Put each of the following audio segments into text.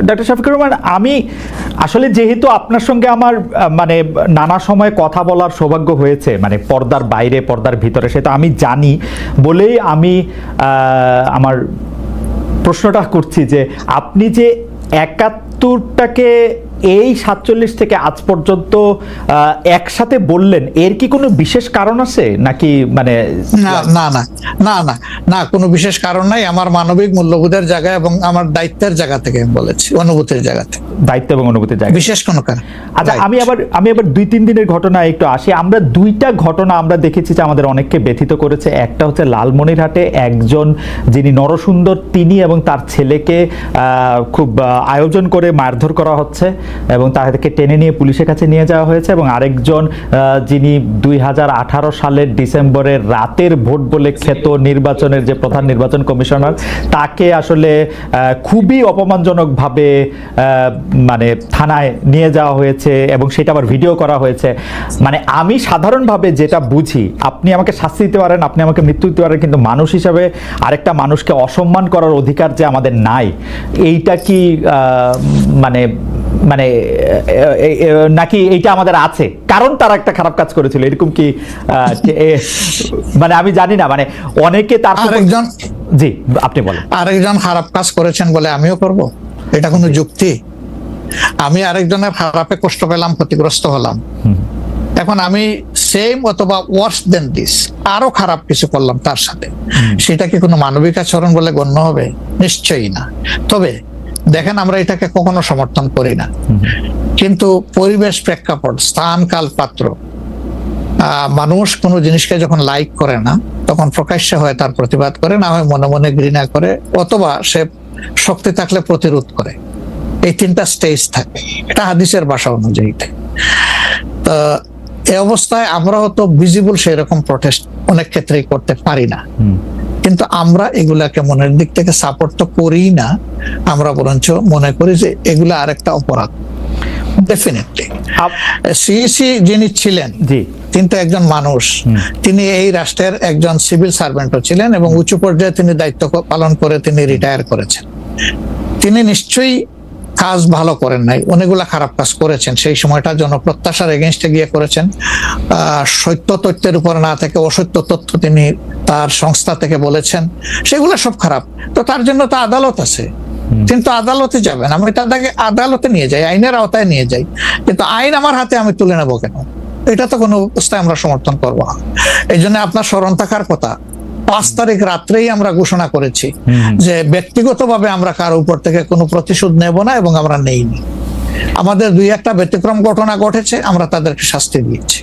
Doctor Shafiqur Rahman, আমি আসলে যেহেতু আপনার সঙ্গে আমার মানে নানা সময় কথা বলার সৌভাগ্য হয়েছে, মানে পর্দার বাইরে পর্দার ভিতরে, সেটা আমি জানি বলেই আমি আমার প্রশ্নটা করছি যে আপনি যে ৭১টাকে এই ৪৭ থেকে আজ পর্যন্ত একসাথে বললেন, এর কি কোনো বিশেষ কারণ আছে নাকি? মানে না না না না না না কোনো বিশেষ কারণ নাই। আমার মানবিক মূল্যবোধের জায়গা এবং আমার দায়িত্বের জায়গা থেকে আমি বলেছি, অনুভূতির জায়গা থেকে, দায়িত্ব এবং অনুভূতির জায়গা, বিশেষ কোনো কারণ। আচ্ছা, আমি আবার ২-৩ দিনের ঘটনা একটু আসি। আমরা দুইটা ঘটনা আমরা দেখেছি যে আমাদের অনেককে ব্যথিত করেছে। একটা হচ্ছে লালমনিরহাটে একজন যিনি নরসুন্দর, তিনি এবং তার ছেলেকে খুব আয়োজন করে মারধর করা হচ্ছে এবং তাদেরকে টেনে নিয়ে পুলিশের কাছে নিয়ে যাওয়া হয়েছে। এবং আরেকজন যিনি ২০১৮ সালের ডিসেম্বরের রাতের ভোট বলে খ্যাত নির্বাচনের যে প্রধান নির্বাচন কমিশনার, তাকে আসলে খুবই অপমানজনকভাবে মানে থানায় নিয়ে যাওয়া হয়েছে এবং সেটা আবার ভিডিও করা হয়েছে। মানে আমি সাধারণভাবে যেটা বুঝি, আপনি আমাকে শাস্তি দিতে পারেন, আপনি আমাকে মৃত্যু দিতে পারেন, কিন্তু মানুষ হিসাবে আরেকটা মানুষকে অসম্মান করার অধিকার যে আমাদের নাই, এইটা কি মানে মানে নাকি এইটা আমাদের আছে কারণ তারা একটা খারাপ কাজ করেছিল, এরকম কি? মানে আমি জানি না, মানে অনেকে তার আরেকজন, জি আপনি বলেন, আরেকজন খারাপ কাজ করেছেন বলে আমিও করব, এটা কোনো যুক্তি? আমি আরেকজনের খারাপে কষ্ট পেলাম, ক্ষতিগ্রস্ত হলাম, এখন আমি সেম অথবা ওয়ার্স দেন দিস আরো খারাপ কিছু করলাম তার সাথে, সেটা কি কোনো মানবিক আচরণ বলে গণ্য হবে? নিশ্চয়ই না। তবে দেখেন, আমরা এটাকে কখনো সমর্থন করি না, কিন্তু পরিবেশ, প্রেক্ষাপট, স্থান, কাল, পাত্র, মানুষ কোনো জিনিসকে যখন লাইক করে না তখন প্রকাশ্যে হয় তার প্রতিবাদ করে, না হয় মনে মনে ঘৃণা করে, অথবা সে শক্তি থাকলে প্রতিরোধ করে। এই তিনটা স্টেজ থাকে, এটা হাদিসের ভাষা অনুযায়ী। তো এই অবস্থায় আমরা হয়তো ভিজিবল সেই রকম প্রটেস্ট অনেক ক্ষেত্রেই করতে পারি না, কিন্তু আমরা এগুলাকে মনের দিক থেকে সাপোর্ট তো করি না, আমরা বরঞ্চ মনে করি যে এগুলা আরেকটা অপরাধ। ডেফিনেটলি সিইসি যিনি ছিলেন, তিনি তো একজন মানুষ, তিনি এই রাষ্ট্রের একজন সিভিল সার্ভেন্টও ছিলেন এবং উঁচু পর্যায়ে তিনি দায়িত্ব পালন করে তিনি রিটায়ার করেছেন। তিনি নিশ্চয়ই কাজ ভালো করেন নাই, অনেকগুলা খারাপ কাজ করেছেন। সেই সময়টা জনপ্রত্যাশার এগেইনস্টে গিয়ে করেছেন, সত্য তথ্যের উপর না থেকে অসত্য তথ্য তিনি তার সংস্থা থেকে বলেছেন, সেগুলো সব খারাপ। তো তার জন্য তো আদালত আছে, কিন্তু আদালতে যাবেন, আমি তাদেরকে আদালতে নিয়ে যাই, আইনের আওতায় নিয়ে যাই, কিন্তু আইন আমার হাতে আমি তুলে নেবো কেন? এটা তো কোনো অবস্থায় আমরা সমর্থন করবো না। এই জন্য আপনার স্মরণ থাকার কথা, ৫ তারিখ রাত্রেই আমরা ঘোষণা করেছি যে ব্যক্তিগতভাবে আমরা কারো উপর থেকে কোনো প্রতিশোধ নেব না এবং আমরা নেইনি। আমাদের ২-১টা ব্যতিক্রম ঘটনা ঘটেছে, আমরা তাদেরকে শাস্তি দিয়েছি,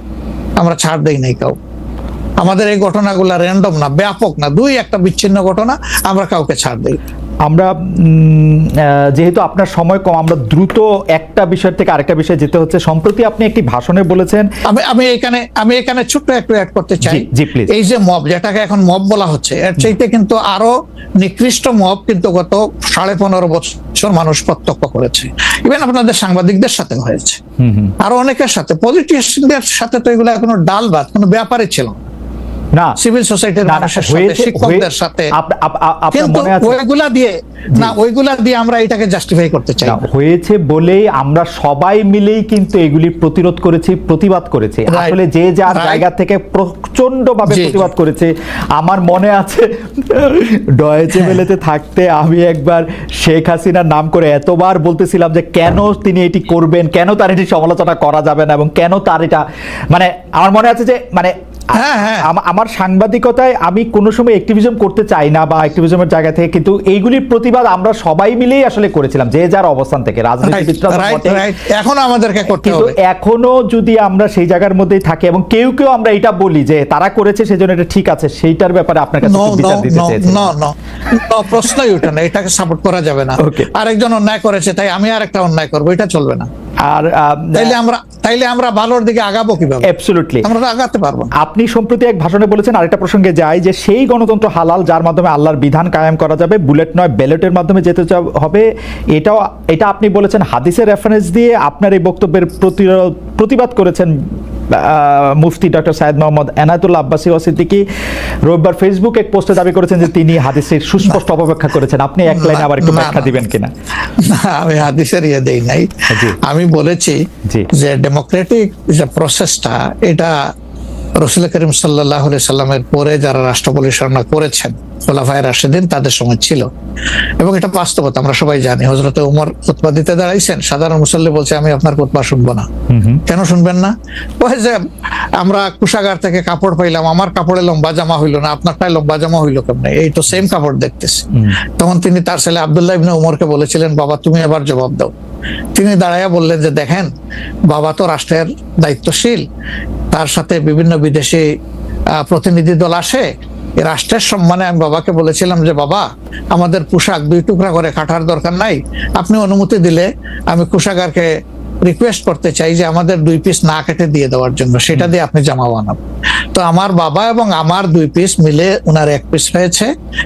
আমরা ছাড় দেই নাই কাউ। আমাদের এই ঘটনাগুলো র্যান্ডম না, ব্যাপক না, ২-১টা বিচ্ছিন্ন ঘটনা, আমরা কাউকে ছাড় দেই। আমরা যেহেতু আপনার সময় কম, আমরা দ্রুত একটা বিষয় থেকে আরেকটা বিষয়ে যেতে হচ্ছে। সম্প্রতি আপনি একটি ভাষণে বলেছেন, আমি এখানে ছোট্ট একটু অ্যাড করতে চাই। জি প্লিজ। এই যে মব, যেটাকে এখন মব বলা হচ্ছে, এর চাইতে কিন্তু আরো নিকৃষ্ট মব কিন্তু গত ১৫.৫ বছর মানুষ প্রত্যক্ষ করেছে। ইভেন আপনাদের সাংবাদিকদের সাথে হয়েছে, আরো অনেকের সাথে, পলিটিশিয়ানদের সাথে তো এগুলো কোনো ডাল ভাত, কোনো ব্যাপারই ছিল না, সিভিল সোসাইটির মানুষের সাথে, শিক্ষকদের সাথে। কিন্তু ওইগুলা দিয়ে আমরা এটাকে জাস্টিফাই করতে চাই। হয়েছে বলেই আমরা সবাই মিলেই কিন্তু এগুলি প্রতিরোধ করেছি, প্রতিবাদ করেছি, আসলে যে যার জায়গা থেকে প্রচন্ড ভাবে প্রতিবাদ করেছে। আমার মনে আছে ডয়েচে ভেলেতে থাকতে আমি একবার শেখ হাসিনার নাম করে এতবার বলতেছিলাম যে কেন তিনি এটি করবেন, কেন তার এটি সমালোচনা করা যাবে না, এবং কেন তার এটা, মানে আমার মনে আছে যে মানে আমার সাংবাদিকতায় আমি কোনো সময় অ্যাক্টিভিজম করতে চাই না বা অ্যাক্টিভিজমের জায়গা থেকে, কিন্তু এইগুলির প্রতিবাদ আমরা সবাই মিলেই আসলে করেছিলাম, যে যার অবস্থান থেকে। রাজনীতিবিদরা এখনো আমাদেরকে করতে হবে, কিন্তু এখনো যদি আমরা সেই জায়গার মধ্যেই থাকি এবং কেউ কেউ আমরা এটা বলি যে তারা করেছে সেজন্য এটা ঠিক আছে, সেইটার ব্যাপারে আপনার কাছে বিচার দিতে চাইছি। প্রশ্নই ওঠে না, এটাকে সাপোর্ট করা যাবে না। আরেকজন অন্যায় করেছে তাই আমি আরেকটা অন্যায় করবো, এটা চলবে না। আর তাইলে আমরা ভালোর দিকে আগাবো কিভাবে? অ্যাবসলিউটলি আমরা আগাতে পারবো। আপনি সম্প্রতি এক ভাষণে বলেছেন, আরেকটা প্রসঙ্গে যাই, যে সেই গণতন্ত্র হালাল যার মাধ্যমে আল্লাহর বিধান কায়েম করা যাবে, বুলেট নয় ব্যালটের মাধ্যমে যেতে হবে। এটা আপনি বলেছেন হাদিসের রেফারেন্স দিয়ে, আপনার এই বক্তব্যের প্রতিবাদ করেছেন মুফতি ডক্টর সাইয়েদ মোহাম্মদ এনায়েতুল্লাহ আব্বাসী সিদ্দিকী রোববার ফেসবুক এক পোস্টে দাবি করেছেন যে তিনি হাদিসের সুস্পষ্ট অপব্যাখ্যা করেছেন। আপনি এক লাইনে আবার একটু ব্যাখ্যা দিবেন কিনা? না, আমি হাদিসের ইয়ে দেই নাই। জি। আমি বলেছি জি। যে ডেমোক্রেটিক যে প্রসেসটা, এটা রাসূল করিম সাল্লাল্লাহু আলাইহি সাল্লামের পরে যারা রাষ্ট্র পরিচালনা করেছেন খোলাফায়ে রাশিদিন, তাদের সময় ছিল, এবং এটা বাস্তবতা আমরা সবাই জানি। হযরত ওমর খুতবা দিতে দাঁড়াইছেন, সাধারণ মুসল্লি বলছে আমি আপনার খুতবা শুনবো না। কেন শুনবেন না? ওই যে আমরা কুশাগার থেকে কাপড় পাইলাম, আমার কাপড়ে লম্বা জামা হইলো না, আপনারটাই লম্বা জামা হইলো কেমনে? এই তো সেম কাপড় দেখতেছি। তখন তিনি তার ছেলে আব্দুল্লাহ ইবনে উমরকে বলেছিলেন, বাবা তুমি এবার জবাব দাও। তিনি দাঁড়াইয়া বললেন যে দেখেন, বাবা তো রাষ্ট্রের দায়িত্বশীল, তার সাথে বিভিন্ন বিদেশি প্রতিনিধি দল আসে, এই রাষ্ট্রের সম্মানে আমি বাবাকে বলেছিলাম যে বাবা আমাদের পোশাক 2 টুকরা করে কাটার দরকার নাই, আপনি অনুমতি দিলে আমি কুশাগারকে রিকোয়েস্ট করতে চাই যে আমাদের 2 পিস না কেটে দিয়ে দেওয়ার জন্য, সেটা দিয়ে আপনি জামা বানাবেন। তো আমার বাবা এবং আমার 2 পিস মিলে উনার 1 পিস হয়েছে,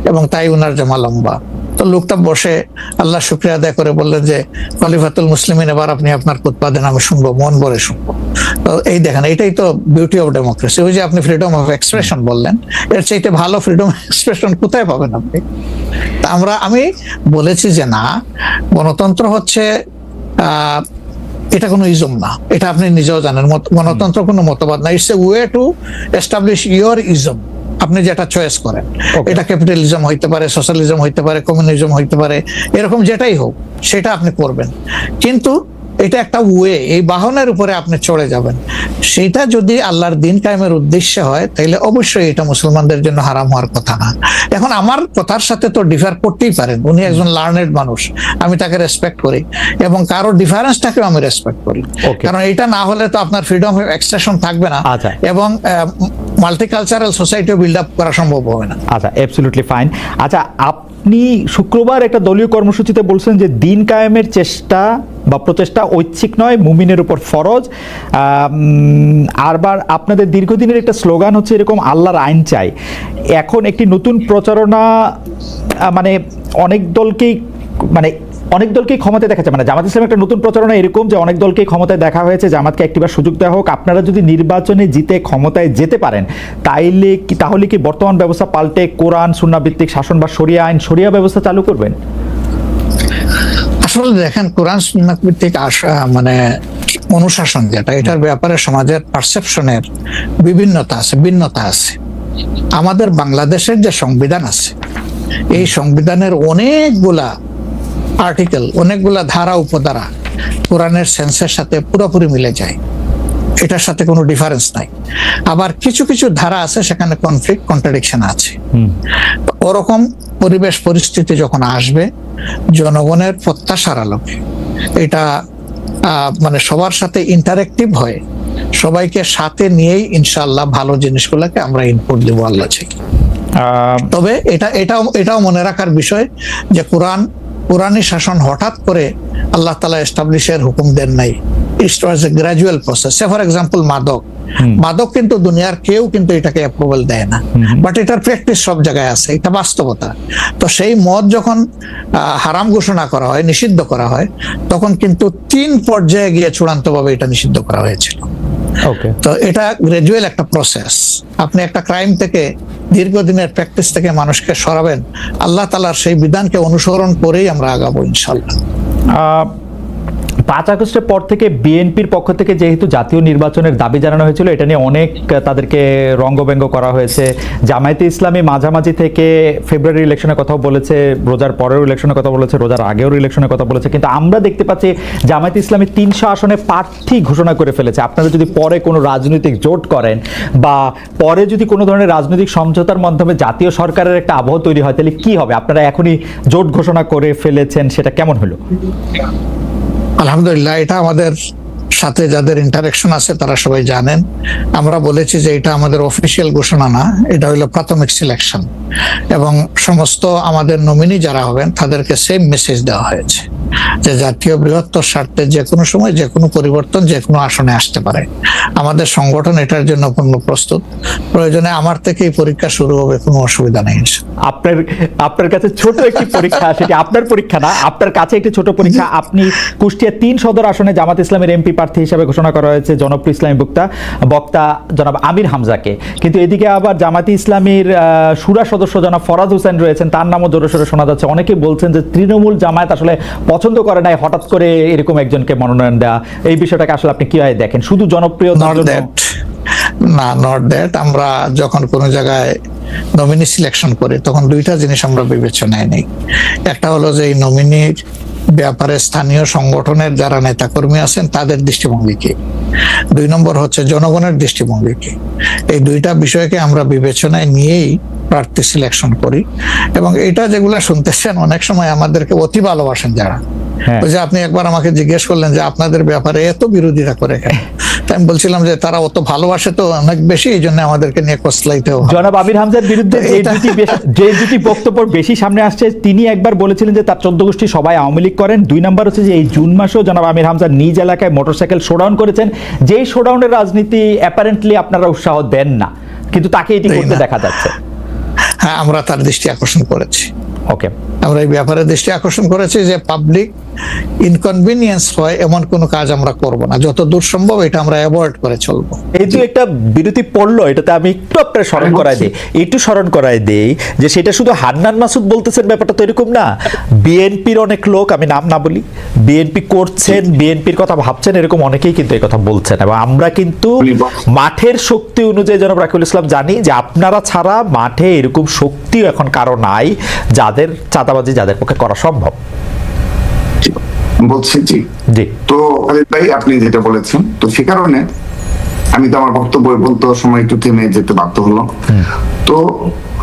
এবং তাই উনার জামা লম্বা। তো লোকটা বসে আল্লাহ শুকরিয়া আদায় করে বললেন যে খলিফাতুল মুসলিমিন, এবার আপনি আপনার খুতবা দেন, আমি শুনবো, মন ভরে শুনবো। তো এই দেখেন, এটাই তো বিউটি অফ ডেমোক্রেসি। ওই যে আপনি ফ্রিডম অফ এক্সপ্রেশন বললেন, এর চাইতে ভালো ফ্রিডম এক্সপ্রেশন কোথায় পাবেন আপনি? আমি বলেছি যে না, গণতন্ত্র হচ্ছে এটা কোনো ইজম না, এটা আপনি নিজেও জানেন। গণতন্ত্র কোনো মতবাদ না, it's a way to establish your ism. আপনি যেটা চয়েস করেন, এটা ক্যাপিটালিজম হইতে পারে, সোশ্যালিজম হইতে পারে, কমিউনিজম হইতে পারে, এরকম যেটাই হোক সেটা আপনি করবেন। কিন্তু এটা একটা ওয়ে, এই বাহনের উপরে আপনি চড়ে যাবেন। সেটা যদি আল্লাহর দিন কায়েমের উদ্দেশ্যে হয়, তাহলে অবশ্যই এটা মুসলমানদের জন্য হারাম হওয়ার কথা না। এখন আমার কথার সাথে তো ডিফার করতেই পারেন, উনি একজন লার্নেড মানুষ, আমি তাকে রেসপেক্ট করি, এবং কারো ডিফারেন্সটাকেও আমি রেসপেক্ট করি, কারণ এটা না হলে তো আপনার ফ্রিডম অফ এক্সপ্রেশন থাকবে না, এবং মাল্টিকালচারাল সোসাইটিও বিল্ড আপ করা সম্ভব হবে না। আচ্ছা, অ্যাবসলিউটলি ফাইন। আচ্ছা, আপনি শুক্রবার একটা দলীয় কর্মসূচিতে বলছেন যে দিন কায়েমের চেষ্টা বা প্রচেষ্টা ঐচ্ছিক নয়, মুমিনের উপর ফরজ। আরবার আপনাদের দীর্ঘদিনের একটা স্লোগান হচ্ছে এরকম, আল্লাহর আইন চাই। এখন একটি নতুন প্রচারণা, মানে অনেক দলকেই ক্ষমতায় দেখা যায়, মানে জামাত ইসলামের একটা নতুন প্রচারণা এরকম যে অনেক দলকেই ক্ষমতায় দেখা হয়েছে, জামাতকে একটিবার সুযোগ দেওয়া হোক, আপনারা যদি নির্বাচনে জিতে ক্ষমতায় যেতে পারেন তাহলে কি বর্তমান ব্যবস্থা পাল্টে কোরআন সুন্নাহ ভিত্তিক শাসন বা শরিয়া আইন, শরিয়া ব্যবস্থা চালু করবেন? আসলে দেখেন, কোরআন সুন্নাহ ভিত্তিক মানে অনুশাসন যেটা, এটার ব্যাপারে সমাজের পারসেপশনের ভিন্নতা আছে। আমাদের বাংলাদেশের যে সংবিধান আছে, এই সংবিধানের অনেকগুলা আর্টিকেল, অনেকগুলা ধারা উপধারা কোরআনের সেন্সের সাথে পুরোপুরি মিলে যায়, এটার সাথে কোনো ডিফারেন্স নাই। আবার কিছু কিছু ধারা আছে সেখানে কনফ্লিক্ট, কন্ট্রাডিকশন আছে। ওরকম পরিবেশ পরিস্থিতি যখন আসবে, জনগণের প্রত্যাশার আলোকে এটা মানে সবার সাথে ইন্টারেক্টিভ হয়ে সবাইকে সাথে নিয়েই ইনশাআল্লাহ ভালো জিনিসগুলোকে আমরা ইনপুট দেবো আল্লাহ থেকে। তবে এটাও মনে রাখার বিষয় যে কোরআনী শাসন হঠাৎ করে আল্লাহ তাআলা এস্টাবলিশের হুকুম দেন নাই, it was a gradual process. For example মাদক কিন্তু দুনিয়ার কেউ কিন্তু এটাকে অ্যাপ্রুভাল দেয় না, বাট এটার প্র্যাকটিস সব জায়গায় আছে, এটা বাস্তবতা। তো সেই মদ যখন হারাম ঘোষণা করা হয়, নিষিদ্ধ করা হয়, তখন কিন্তু 3 পর্যায়ে গিয়ে চূড়ান্তভাবে এটা নিষিদ্ধ করা হয়েছিল। তো এটা গ্রাজুয়াল একটা প্রসেস। আপনি একটা ক্রাইম থেকে, দীর্ঘদিনের প্র্যাকটিস থেকে মানুষকে সরাবেন, আল্লাহ তাআলার সেই বিধানকে অনুসরণ করেই আমরা আগাবো ইনশাআল্লাহ। 5 আগস্টের পর থেকে বিএনপির পক্ষ থেকে যেহেতু জাতীয় নির্বাচনের দাবি জানানো হয়েছিল, এটা নিয়ে অনেক তাদেরকে রঙ্গব্যঙ্গ করা হয়েছে। জামায়াতে ইসলামী মাঝামাঝি থেকে ফেব্রুয়ারি ইলেকশনের কথাও বলেছে, রোজার পরেও ইলেকশনের কথা বলেছে, রোজার আগেও ইলেকশনের কথা বলেছে, কিন্তু আমরা দেখতে পাচ্ছি জামায়াতে ইসলামী 300 আসনে প্রার্থী ঘোষণা করে ফেলেছে। আপনারা যদি পরে কোনো রাজনৈতিক জোট করেন বা পরে যদি কোনো ধরনের রাজনৈতিক সমঝোতার মাধ্যমে জাতীয় সরকারের একটা আবহ তৈরি হয়, তাহলে কি হবে? আপনারা এখনই জোট ঘোষণা করে ফেলেছেন, সেটা কেমন হলো? আলহামদুলিল্লাহ, এটা আমাদের সাথে যাদের ইন্টারেকশন আছে তারা সবাই জানেন। আমরা বলেছি যে এটা আমাদের অফিসিয়াল ঘোষণা না, এটা হলো প্রাথমিক সিলেকশন, এবং সমস্ত আমাদের নমিনি যারা হবেন তাদেরকে সেম মেসেজ দেওয়া হয়েছে যে জাতীয় বৃহত্তর স্বার্থে যে কোনো সময় যে কোনো পরিবর্তন যে কোনো আসনে আসতে পারে। আমাদের সংগঠন এটার জন্য পূর্ণ প্রস্তুত। প্রয়োজনে আমার থেকেই পরীক্ষা শুরু হবে, কোনো অসুবিধা নেই। আপনার কাছে ছোট একটি পরীক্ষা, সেটি আপনার পরীক্ষা না, আপনার কাছে একটি ছোট পরীক্ষা। আপনি কুষ্টিয়া 3 সদর আসনে জামাত ইসলামের এমপি প্রার্থী হিসেবে ঘোষণা করা হয়েছে জনপ্রিয় ইসলামী বক্তা জনাব আমির হামজাকে, কিন্তু এদিকে আবার জামাতি ইসলামীর শুরা সদস্য জনাব ফরাজ হোসেন রয়েছেন, তার নামও জোরে সোরে শোনা যাচ্ছে। অনেকে বলছেন যে তৃণমূল জামায়াত আসলে পছন্দ করে নাই হঠাৎ করে এরকম একজনকে মনোনয়ন দেওয়া। এই বিষয়টাকে আসলে আপনি কিভাবে দেখেন? শুধু জনপ্রিয়তার জন্য? না, নট দ্যাট। আমরা যখন কোনো জায়গায় নমিনি সিলেকশন করি তখন দুইটা জিনিস আমরা বিবেচনায় নেই। একটা হলো যে এই নমিনির ব্যাপারে স্থানীয় সংগঠনের যারা নেতাকর্মী আছেন তাদের দৃষ্টিভঙ্গি কি, 2 নম্বর হচ্ছে জনগণের দৃষ্টিভঙ্গি কি। এই দুইটা বিষয়কে আমরা বিবেচনায় নিয়েই প্রার্থী সিলেকশন করি। এবং এটা যেগুলা শুনতেছেন অনেক সময় আমাদেরকে অতি ভালোবাসেন যারা, ওই যে আপনি একবার আমাকে জিজ্ঞেস করলেন যে আপনাদের ব্যাপারে এত বিরোধিতা করে কেন, তাই আমি বলছিলাম যে তারা অত ভালোবাসে তো অনেক বেশি, এই জন্য আমাদেরকে নিয়ে কসলাইতে হবে। জনাব আমির হামজার বিরুদ্ধে যে দুটি বক্তব্য বেশি সামনে আসছে, তিনি একবার বলেছিলেন যে তার 14 গোষ্ঠী সবাই আওয়ামী লীগ করেন। 2 নম্বর হচ্ছে যে এই জুন মাসেও জনাব আমির হামজা নিজ এলাকায় মোটরসাইকেল শোডাউন করেছেন, যেই শোডাউনের রাজনীতি অ্যাপারেন্টলি আপনারা উৎসাহ দেন না, কিন্তু তাকে এটি করতে দেখা যাচ্ছে। হ্যাঁ, আমরা তার দৃষ্টি আকর্ষণ করেছি। ওকে, আমরা এই ব্যাপারে দৃষ্টি আকর্ষণ করেছি যে পাবলিক ইনকনভিনিয়েন্স হয় এমন কোনো কাজ আমরা করব না, যত দূর সম্ভব এটা আমরা অ্যাভয়েড করে চলবো। এই যে একটা বিরতি পড়লো, এটাতে আমি একটু আপনার স্মরণ করাই দিই যে সেটা শুধু হান্নান মাসুদ বলতেছেন, ব্যাপারটা তো এরকম না। বিএনপির অনেক লোক, আমি নাম না বলি, বিএনপি করছেন, বিএনপির কথা ভাবছেন, এরকম অনেকেই কিন্তু এই কথা বলছেন। এবং আমরা কিন্তু মাঠের শক্তি অনুযায়ী জনাব রাকিবুল ইসলাম জানি যে আপনারা ছাড়া মাঠে এরকম শক্তি এখন কারো নাই যাদের চাঁদাবাজি যাদের পক্ষে করা সম্ভব। বলছি জি জি। তো ভাই আপনি যেটা বলেছেন, তো সে কারণে আমি তো আমার বক্তব্য বলতে সময় একটু থেমে যেতে বাধ্য হলো। তো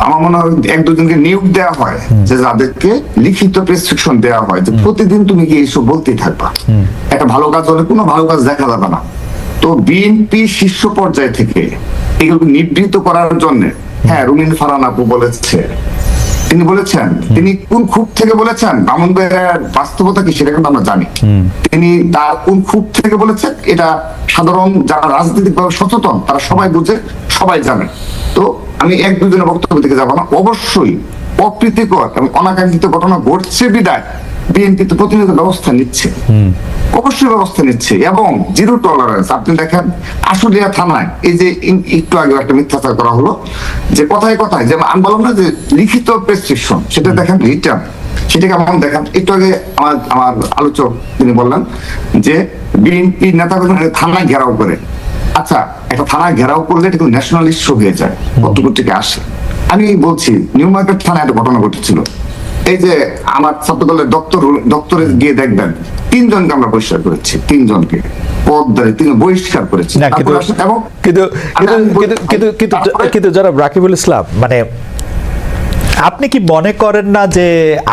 আমার মনে হয় 1-2 জনকে নিয়োগ দেওয়া হয় যে যাদেরকে লিখিত প্রেসক্রিপশন দেওয়া হয় যে প্রতিদিন তুমি কি এইসব বলতেই থাকবা, একটা ভালো কাজ হলে কোনো ভালো কাজ দেখা যাবে না। তো বিএনপি শীর্ষ পর্যায় থেকে এগুলো নিবৃত্ত করার জন্য, হ্যাঁ রুমিন ফারহান আপু বলেছে, তিনি বলেছেন, তিনি কোন খুব থেকে বলেছেন, মামুন ভাইয়ের বাস্তবতা কি সেটা কিন্তু আমরা জানি। তিনি তার কোন খুব থেকে বলেছেন এটা সাধারণ যারা রাজনৈতিকভাবে সচেতন তারা সবাই বুঝে, সবাই জানে। তো আমি 1-2 জনের বক্তব্য থেকে যাবো না। অবশ্যই অপ্রীতিকর এবং অনাকাঙ্ক্ষিত ঘটনা ঘটছে বিদায় বিএনপি তো প্রতিনিয়ত ব্যবস্থা নিচ্ছে, অবশ্যই ব্যবস্থা নিচ্ছে এবং জিরো টলারেন্স। আপনি দেখেন আশুলিয়া থানায় এই যে একটু আগে একটা মিথ্যাচার করা হলো, যে কথায় কথায় যে আমি বললাম না যে লিখিত প্রেসক্রিপশন, সেটা দেখেন রিটার্ন, সেটাকে এমন দেখেন। একটু আগে আমার আলোচক তিনি বললেন যে বিএনপি নেতাকর্মী থানায় ঘেরাও করে। আচ্ছা, একটা থানায় ঘেরাও করলে এটা কিন্তু ন্যাশনাল ইস্যু হয়ে যায়, কতটুকু থেকে আসে। আমি বলছি নিউ মার্কেট থানায় একটা ঘটনা ঘটেছিল, এই যে আমার ছাত্রদলের দপ্তরে গিয়ে দেখবেন 3 জনকে আমরা বহিষ্কার করেছি, 3 জনকে পদধারী 3 বহিষ্কার করেছি। কিন্তু জনাব রাকিবুল ইসলাম, মানে আপনি কি মনে করেন না যে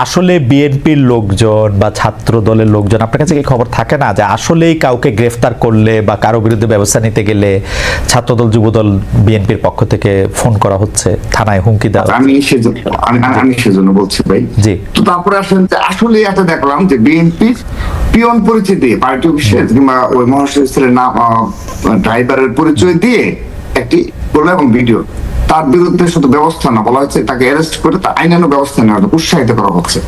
আসলে বিএনপির লোকজন বা ছাত্র দলের লোকজন, আপনার কাছে কি খবর থাকে না যে আসলেই কাউকে গ্রেফতার করলে বা কারো বিরুদ্ধে ব্যবস্থা নিতে গেলে ছাত্রদল যুবদল বিএনপির পক্ষ থেকে ফোন করা হচ্ছে, থানায় হুমকি দেওয়া? আমি সেজন্য বলছি ভাই। জি। তো তারপরে আসলে এটা দেখলাম যে বিএনপির পিয়ন পরিচয় দিয়ে, পার্টি অফিসের কিংবা ওই মহাসচিবের নাম, ড্রাইভারের পরিচয় দিয়ে একটি করলো এবং ভিডিও, তার বিরুদ্ধে শুধু ব্যবস্থা না বলা হচ্ছে, তাকে অ্যারেস্ট করে তার আইনানুগ ব্যবস্থা নেওয়া উৎসাহিত করা হচ্ছে।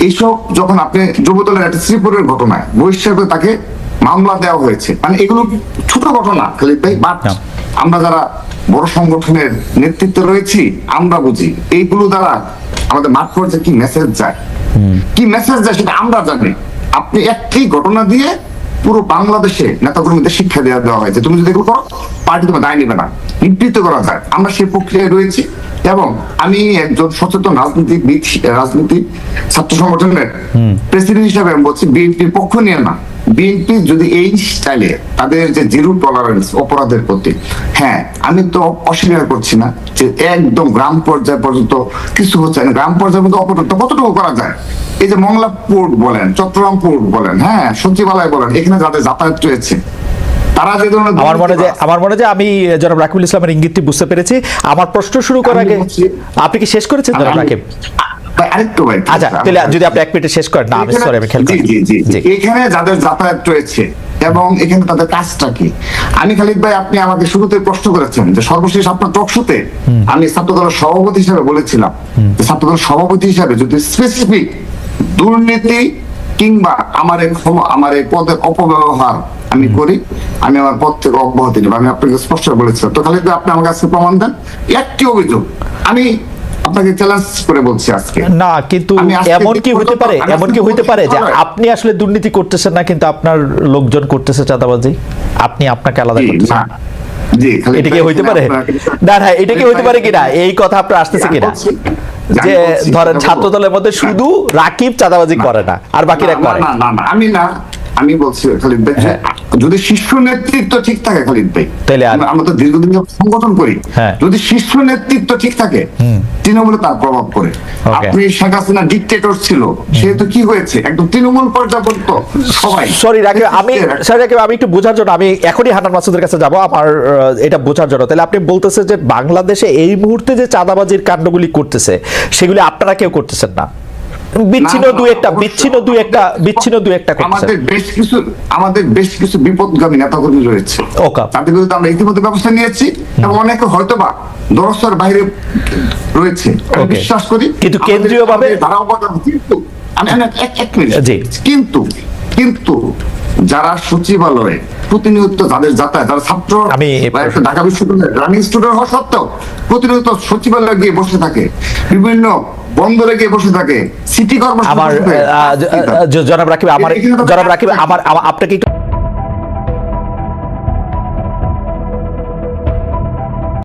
এইসব যখন আপনি যুবদলের একটা শ্রীপুরের ঘটনায় বহিষ্কার করে তাকে মামলা দেওয়া হয়েছে, মানে এগুলো ছোট ঘটনা খালিদ ভাই, বাট আমরা যারা বড় সংগঠনের নেতৃত্বে রয়েছি আমরা বুঝি এইগুলো দ্বারা আমাদের মাঠ পর্যায়ে কি মেসেজ যায়, কি মেসেজ যায় সেটা আমরা জানি। আপনি একটি ঘটনা দিয়ে পুরো বাংলাদেশে নেতাকর্মীদের শিক্ষা দেওয়া হয় যে তুমি যদি এগুলো করো পার্টি তোমার দায় নেবে না, নিবৃত্ত করা যায়। আমরা সেই প্রক্রিয়ায় রয়েছি এবং আমি একজন সচেতন রাজনীতি ছাত্র সংগঠনের প্রেসিডেন্ট হিসাবে আমি বলছি বিএনপির পক্ষ নিয়ে না। বিএনপি যদি এই স্টাইলে তাদের যে জিরো টলারেন্স অপরাধের প্রতি, হ্যাঁ আমি তো অস্বীকার করছি না যে একদম গ্রাম পর্যায় পর্যন্ত কিছু হচ্ছে না, গ্রাম পর্যায়ে পর্যন্ত অপরাধ কতটুকু করা যায়। এই যে মংলা পোর্ট বলেন, চট্টগ্রাম পোর্ট বলেন, হ্যাঁ সচিবালয় বলেন, এখানে যাদের যাতায়াত রয়েছে তারা যে ধরনের, আমার মনে হয় আমি জনাব রাকিবুল ইসলামের ইঙ্গিতটি বুঝতে পেরেছি। আমার প্রশ্ন শুরু করার আগে আপনি কি শেষ করেছেন জনাব রাকিব? আরেকটু ভাই, আচ্ছা তাহলে যদি আপনি 1 মিনিটে শেষ করেন। না আমি সরি, আমি খেয়াল করি। জি, এখানে যাদের যাতায়াত রয়েছে এবং এখানে তাদের কাজটা কি, আমি খালিদ ভাই আপনি আমাকে শুরুতে প্রশ্ন করেছেন যে সর্বশেষ আপনার টকশোতে আমি ছাত্রদলের সভাপতি হিসেবে বলেছিলাম যে ছাত্রদলের সভাপতি হিসেবে যদি স্পেসিফিক দুর্নীতি কিংবা আমার এই পদের অপব্যবহার আমি করি, আমি আমার পদ থেকে অব্যাহতি নেব, আমি আপনাকে স্পষ্ট বলেছিলাম। তো খালিদ ভাই, আপনি আমার কাছে প্রমাণ দেন একটি অভিযোগ, আমি আপনাকে চ্যালেঞ্জ করে বলছি আজকে। না, কিন্তু আমি আজকে এমন কি হতে পারে, আমি এমন কি আজকে হতে পারে যে বলছি, আপনি আসলে দুর্নীতি করতেছেন না, কিন্তু আপনার লোকজন করতেছে চাঁদাবাজি, আপনি আপনাকে আলাদা জি, করতেছেন? না, জি, খালিদ এটা কি ভাই, হইতে পারে? আপনাকে- না না, এটা কি হইতে পারে কিনা, এই কথা আপনার আসতেছে আমি কিনা, বলছি, যে আমি বলছি, ধরেন সেটা ছাত্র বলবো। দলের মধ্যে শুধু রাকিব চাঁদাবাজি করে না আর বাকিরা না, করে? না, না, না, আমি বলছি খালিদ ভাই, যে যদি শীর্ষ নেতৃত্ব ঠিক থাকে খালিদ ভাই, তাহলে আর- আমরা তো দীর্ঘদিন যাবত সংগঠন করি, হ্যাঁ। যদি শীর্ষ নেতৃত্ব ঠিক থাকে, তৃণমূলে তার প্রভাব পড়ে। Okay. আপনি শেখ হাসিনা ডিক্টেটর ছিল, সেহেতু কি হয়েছে, একদম তৃণমূল পর্যায়ে পর্যন্ত সবাই। সরি রাকিব, আমি একটু বোঝার জন্য, আমি এখনই হান্নান মাসুদের কাছে যাব আমার এটা বোঝার জন্য। তাহলে আপনি বলতেছেন যে বাংলাদেশে এই মুহূর্তে যে চাঁদাবাজির কাণ্ডগুলি করতেছে সেগুলি আপনারা কেউ করতেছেন না, বিচ্ছিন্ন না, দুই একটা করতেছেন? আমাদের বেশ কিছু বিপদগামী নেতাকর্মী রয়েছে, ওকে। তাদের বিরুদ্ধে আমরা ইতিমধ্যে ব্যবস্থা নিয়েছি, এবং অনেকে হয়তোবা দরস্তার বাইরে রয়েছে, আমি ওকে। বিশ্বাস করি। কিন্তু কেন্দ্রীয়ভাবে- আমাদের ধারা অবদান, কিন্তু এক মিনিট, জি। কিন্তু যারা সচিবালয়ে প্রতিনিয়ত যাদের যাতায়াত, যারা ছাত্র, বা একটা ঢাকা বিশ্ববিদ্যালয়ের রানিং স্টুডেন্ট হওয়া সত্ত্বেও প্রতিনিয়ত সচিবালয়ে গিয়ে বসে থাকে, বিভিন্ন বন্দরে গিয়ে বসে থাকে, সিটি কর্পোরেশন আমার জনাব রাকিব, আপনাকে একটু